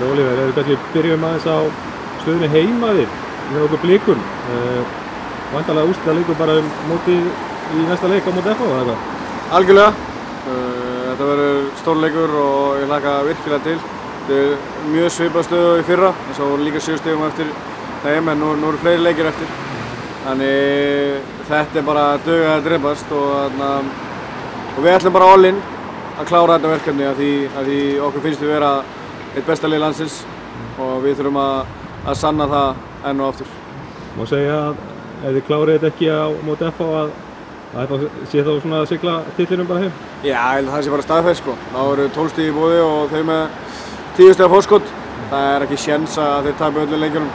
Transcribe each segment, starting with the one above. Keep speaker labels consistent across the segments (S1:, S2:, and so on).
S1: Oliver, ef við kannski byrjum aðeins á stöðunni heimaðir með okkur Blikum. Væntanlega úrslitaleikur bara mótið í næsta leik á móti FH eða eitthvað?
S2: Algjörlega. Þetta verður stórleikur og ég hlakka virkilega til. Þetta er mjög svipað stöðu í fyrra, eins og líka 7 stigum eftir þeim, en nú eru fleiri leikir eftir. Þannig þetta er bara dugað að drepast og við ætlum bara all in að klára þetta verkefni af því okkur finnst við vera eitt besta lið landsins og við þurfum að sanna það enn og aftur.
S1: Má segja að ef þið klárið þetta ekki á móti FH að þetta sé þá svona að sigla titlinum bara heim?
S2: Já, ég held að það sé bara staðfest sko. Þá eru 12 stig í boði og þau með 10 stiga forskot. Það er ekki séns að þeir tapi öllum leikjunum.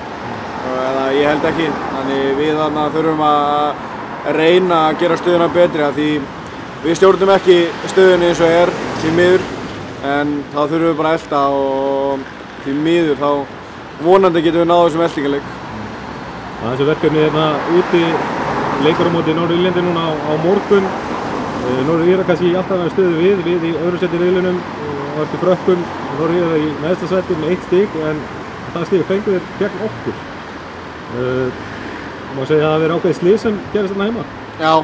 S2: Eða ég held ekki. Þannig við þurfum að reyna að gera stöðuna betri af því við stjórnum ekki stöðunni eins og er því miður. En þá þurfum við bara að elta og því miður þá vonandi getum við náð þessum eltingaleik.
S1: Þessu verkefni hérna úti leikur á móti Norður-Írlandi núna á morgun. Norður-Írar kannski alltaf að stöðu við í öðru seti riðlinum og eftir Frökkum. Norður-Írar í neðsta seti með 1 stig en það stig fengu þeir gegn okkur. Má segja að það hafi verið ákveðið slys sem gerist þarna heima?
S2: Já,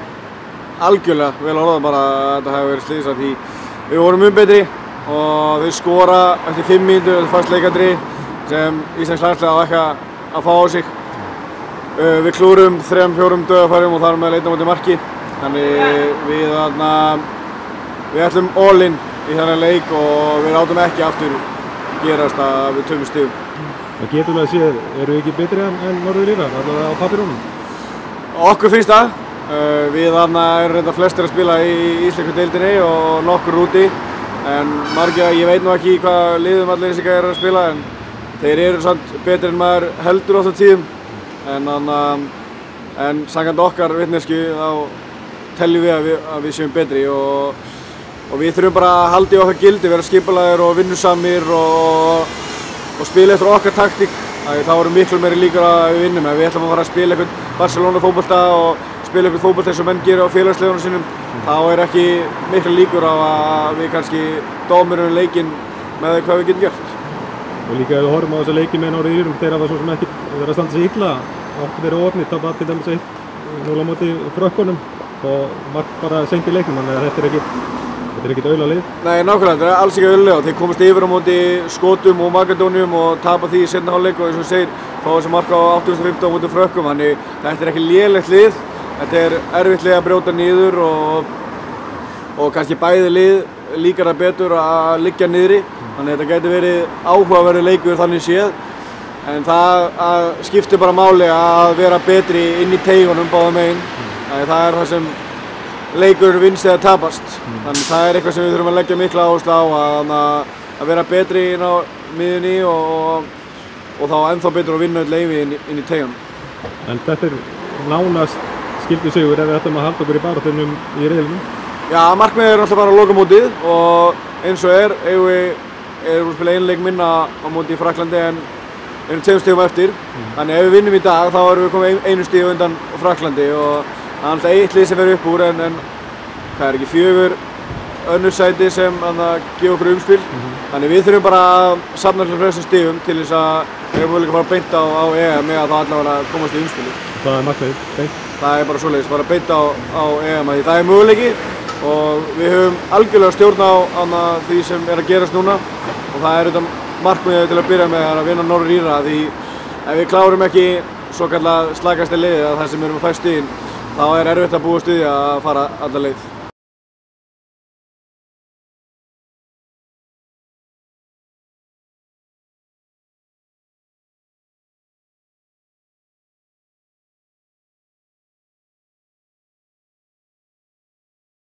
S2: algjörlega. Vel orðað bara að þetta hafi verið slys af því við vorum betri og þau skora eftir 5 mínútur eftir fast leikadri sem íslensk landslið á ekki að fá á sig. Við klúrum 3-4 dauðafærum og þar með leita móti marki. Þannig við ætlum all in í þennan leik og við látum ekki aftur gerast að við töfum stigum.
S1: Það geturlega séð, eru við ekki betri en Norður-Írar, allavega á pappírunum?
S2: Okkur finnst það. Við erum reynda flestir að spila í íslensku deildinni og nokkur úti. En margir, ég veit nú ekki hvað liðum allir þessi gæjar að spila en þeir eru samt betri en maður heldur oft á tíðum. En samkvæmt okkar vitneskju þá teljum við að við séum betri og við þurfum bara að halda í okkar gildi, vera skipulagðir og vinnusamir og spila eftir okkar taktík. Þá eru miklu meiri líkur að við vinnum. Ef við ætlum að fara að spila einhvern Barcelona fótbolta og spila einhvern fótbolta eins og menn gera á félagsliðunum sínum, þá er ekki miklu líkur á að við kannski dómurum leikinn með hvað við getum gert.
S1: Og líka ef við horfum á þessa leiki með Norður-Írum, þeir hafa svo sem ekki verið að standa sig illa. Oft verið óöfnir, tapa til dæmis 1-0 á móti Frökkunum og margt bara seint í leiknum, þannig að þetta er ekkert aula lið. Nei,
S2: nákvæmlega, þetta er alls ekki aula. Þeir komast yfir á móti Skotum og Makedóníum og tapa því í seinni hálfleik og eins og segir, fá þessi mark á 85 á móti Frökkum, þannig þetta er ekki lélegt lið. Þetta er erfitt lið að brjóta niður og kannski bæði lið líkar það betur að liggja niðri. Þannig að þetta gæti verið áhugaverður leikur þannig séð. En það skiptir bara máli að vera betri inn í teigunum báðum megin. Það er það sem leikur vinnst eða tapast. Þannig það er eitthvað sem við þurfum að leggja mikla áherslu á að vera betri inn á miðjunni og þá ennþá betur að vinna öll leifi inn í teigunum.
S1: En þetta er nánast skildu sigur ef við ætlum að halda okkur í baráttunum í riðlinum?
S2: Já, markmiðið er alltaf bara að loka mótið og eins og erum við að spila einleik minna á móti í Frakklandi en erum 2 stigum eftir. Þannig ef við vinnum í dag þá erum við komið 1 stig undan Frakklandi og það er alltaf 1 lið sem fer upp úr en það er ekki 4 önnur sæti sem gefa okkur umspil. Þannig við þurfum bara að safna allir flestum stigum til þess að við erum möguleika að fara beint á EM með að þá allavega komast í umspili.
S1: Það er markmiðið, beint? Það
S2: er bara svoleiðis, fara beint á EM því það er möguleiki og við höfum algjörlega stjórn á því sem er að gerast núna og það er auðvitað markmiðið til að byrja með að vinna Norður-Íra því ef við klárum ekki svokallað slakasta liðið að það sem erum að fæ stigin þá er erfitt að búast við að fara alla leið.